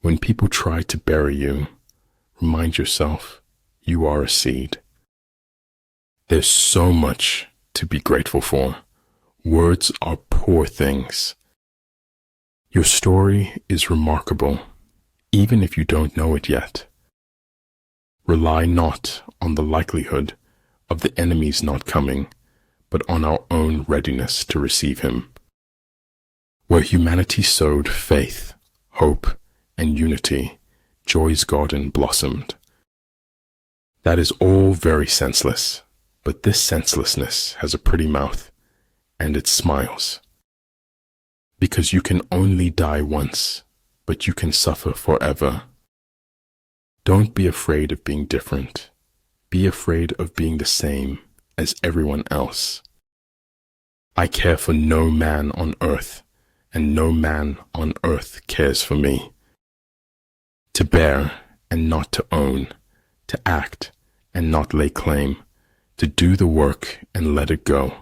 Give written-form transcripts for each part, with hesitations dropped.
When people try to bury you, remind yourself you are a seed. There's so much to be grateful for. Words are poor things. Your story is remarkable, even if you don't know it yet. Rely not on the likelihood of the enemy's not coming, but on our own readiness to receive him. Where humanity sowed faith, hope, and unity, joy's garden blossomed. That is all very senseless, but this senselessness has a pretty mouth, and it smiles. Because you can only die once, but you can suffer forever. Don't be afraid of being different. Be afraid of being the same as everyone else. I care for no man on earth, and no man on earth cares for me. To bear and not to own, to act and not lay claim, to do the work and let it go,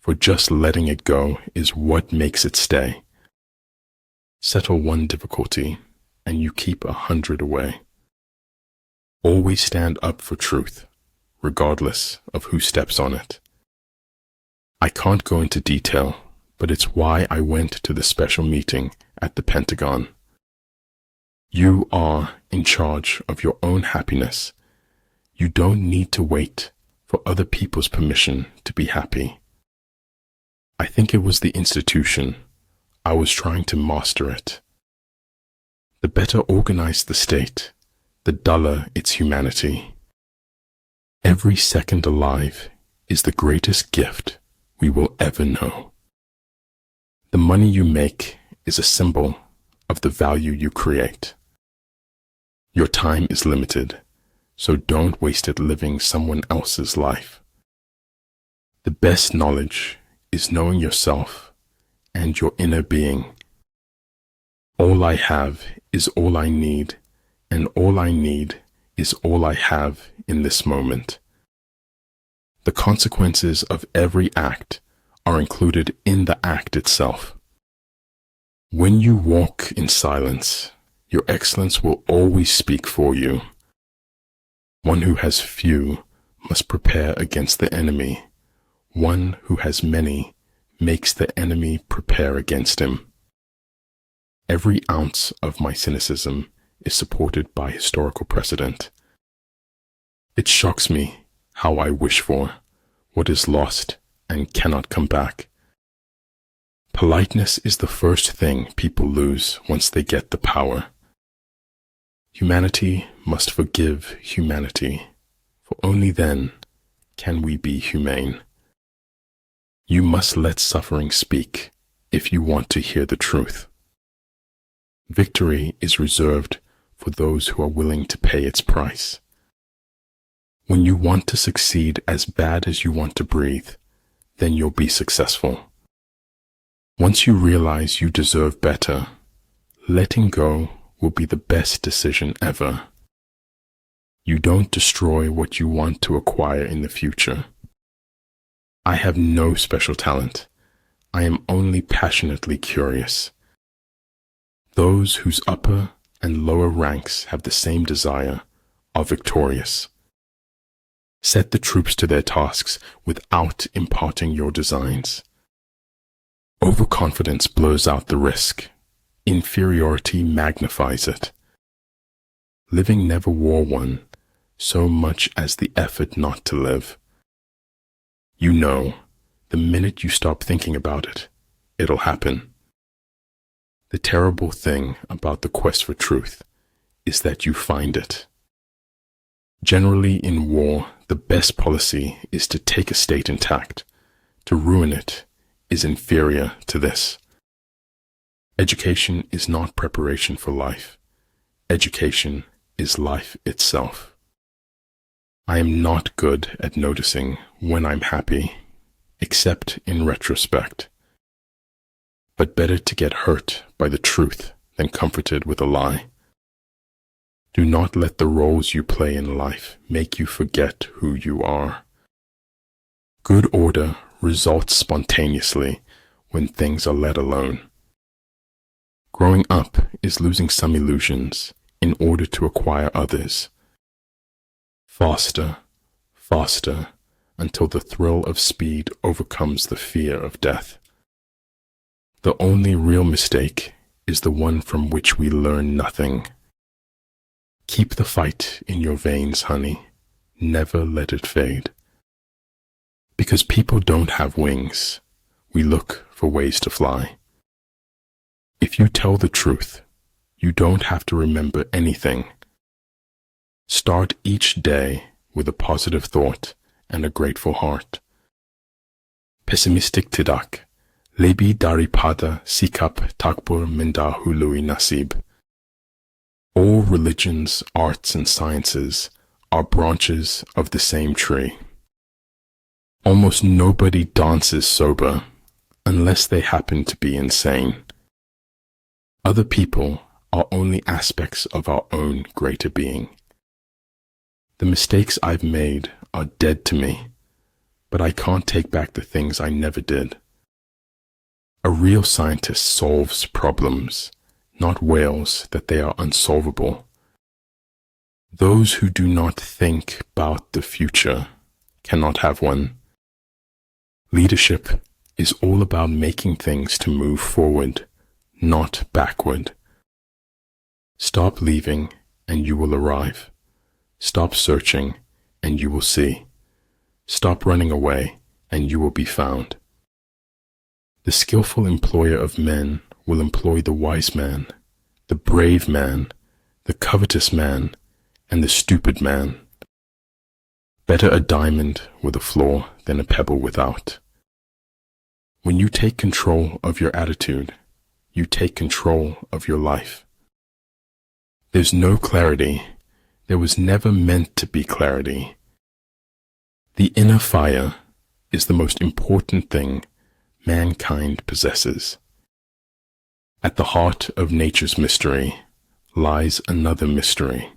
for just letting it go is what makes it stay. Settle one difficulty, and you keep 100 away. Always stand up for truth, regardless of who steps on it. I can't go into detail, but it's why I went to the special meeting at the Pentagon. You are in charge of your own happiness. You don't need to wait for other people's permission to be happy. I think it was the institution. I was trying to master it. The better organized the state, the duller its humanity. Every second alive is the greatest gift we will ever know. The money you make is a symbol of the value you create. Your time is limited, so don't waste it living someone else's life. The best knowledge is knowing yourself and your inner being. All I have is all I need, and all I need is all I have in this moment. The consequences of every act are included in the act itself. When you walk in silence, your excellence will always speak for you. One who has few must prepare against the enemy. One who has many makes the enemy prepare against him. Every ounce of my cynicism is supported by historical precedent. It shocks me how I wish for what is lost and cannot come back. Politeness is the first thing people lose once they get the power. Humanity must forgive humanity, for only then can we be humane. You must let suffering speak if you want to hear the truth. Victory is reserved for those who are willing to pay its price. When you want to succeed as bad as you want to breathe, then you'll be successful. Once you realize you deserve better, letting go will be the best decision ever. You don't destroy what you want to acquire in the future. I have no special talent. I am only passionately curious. Those whose upper and lower ranks have the same desire are victorious. Set the troops to their tasks without imparting your designs. Overconfidence blurs out the risk. Inferiority magnifies it. Living never wore one, so much as the effort not to live. You know, the minute you stop thinking about it, it'll happen. The terrible thing about the quest for truth is that you find it. Generally in war, the best policy is to take a state intact. To ruin it is inferior to this. Education is not preparation for life. Education is life itself. I am not good at noticing when I'm happy, except in retrospect. But better to get hurt by the truth than comforted with a lie. Do not let the roles you play in life make you forget who you are. Good order results spontaneously when things are let alone. Growing up is losing some illusions in order to acquire others. Faster, faster, until the thrill of speed overcomes the fear of death. The only real mistake is the one from which we learn nothing. Keep the fight in your veins, honey. Never let it fade. Because people don't have wings, we look for ways to fly. If you tell the truth, you don't have to remember anything. Start each day with a positive thought and a grateful heart. Pessimistic tidak, lebi daripada sikap takbur mendahului nasib. All religions, arts, and sciences are branches of the same tree. Almost nobody dances sober unless they happen to be insane. Other people are only aspects of our own greater being. The mistakes I've made are dead to me, but I can't take back the things I never did. A real scientist solves problems, not wails that they are unsolvable. Those who do not think about the future cannot have one. Leadership is all about making things to move forward, not backward. Stop leaving and you will arrive. Stop searching and you will see. Stop running away and you will be found. The skillful employer of men will employ the wise man, the brave man, the covetous man, and the stupid man. Better a diamond with a flaw than a pebble without. When you take control of your attitude, you take control of your life. There's no clarity. There was never meant to be clarity. The inner fire is the most important thing mankind possesses. At the heart of nature's mystery lies another mystery.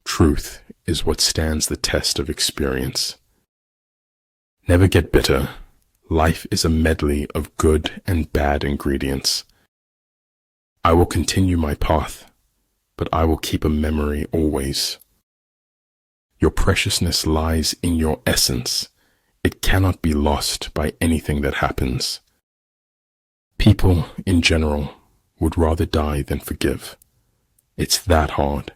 Truth is what stands the test of experience. Never get bitter. Life is a medley of good and bad ingredients. I will continue my path, but I will keep a memory always. Your preciousness lies in your essence. It cannot be lost by anything that happens. People, in general, would rather die than forgive. It's that hard.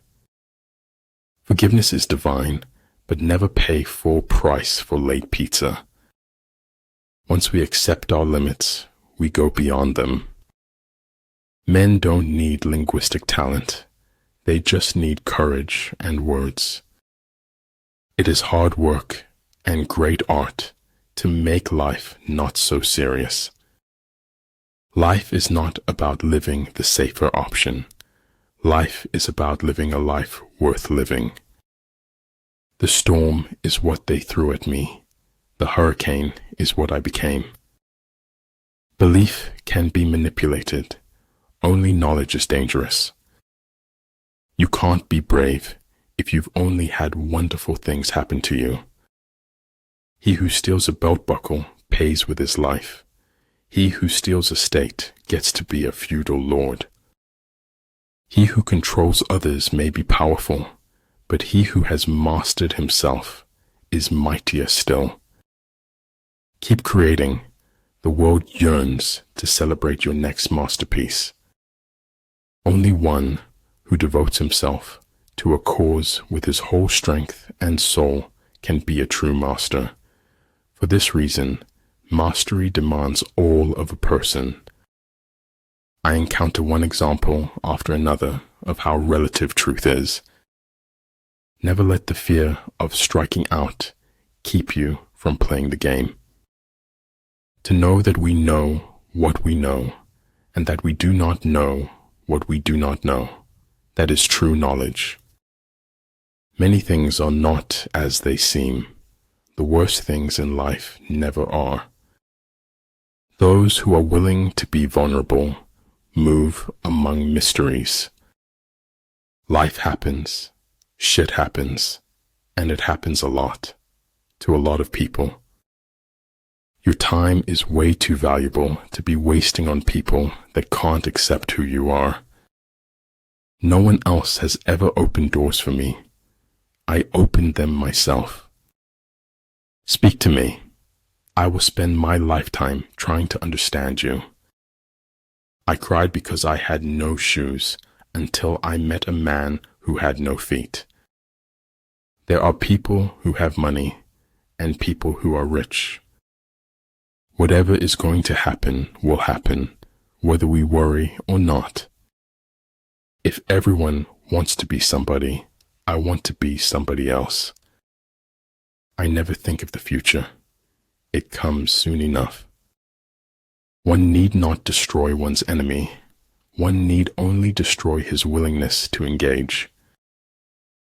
Forgiveness is divine, but never pay full price for late pizza. Once we accept our limits, we go beyond them. Men don't need linguistic talent. They just need courage and words. It is hard work and great art to make life not so serious. Life is not about living the safer option. Life is about living a life worth living. The storm is what they threw at me. The hurricane is what I became. Belief can be manipulated. Only knowledge is dangerous. You can't be brave if you've only had wonderful things happen to you. He who steals a belt buckle pays with his life. He who steals a state gets to be a feudal lord. He who controls others may be powerful, but he who has mastered himself is mightier still. Keep creating. The world yearns to celebrate your next masterpiece. Only one who devotes himself to a cause with his whole strength and soul can be a true master. For this reason, mastery demands all of a person. I encounter one example after another of how relative truth is. Never let the fear of striking out keep you from playing the game. To know that we know what we know, and that we do not know what we do not know, that is true knowledge. Many things are not as they seem. The worst things in life never are. Those who are willing to be vulnerable move among mysteries. Life happens, shit happens, and it happens a lot, to a lot of people. Your time is way too valuable to be wasting on people that can't accept who you are. No one else has ever opened doors for me. I opened them myself. Speak to me. I will spend my lifetime trying to understand you. I cried because I had no shoes until I met a man who had no feet. There are people who have money and people who are rich. Whatever is going to happen will happen, whether we worry or not. If everyone wants to be somebody, I want to be somebody else. I never think of the future. It comes soon enough. One need not destroy one's enemy. One need only destroy his willingness to engage.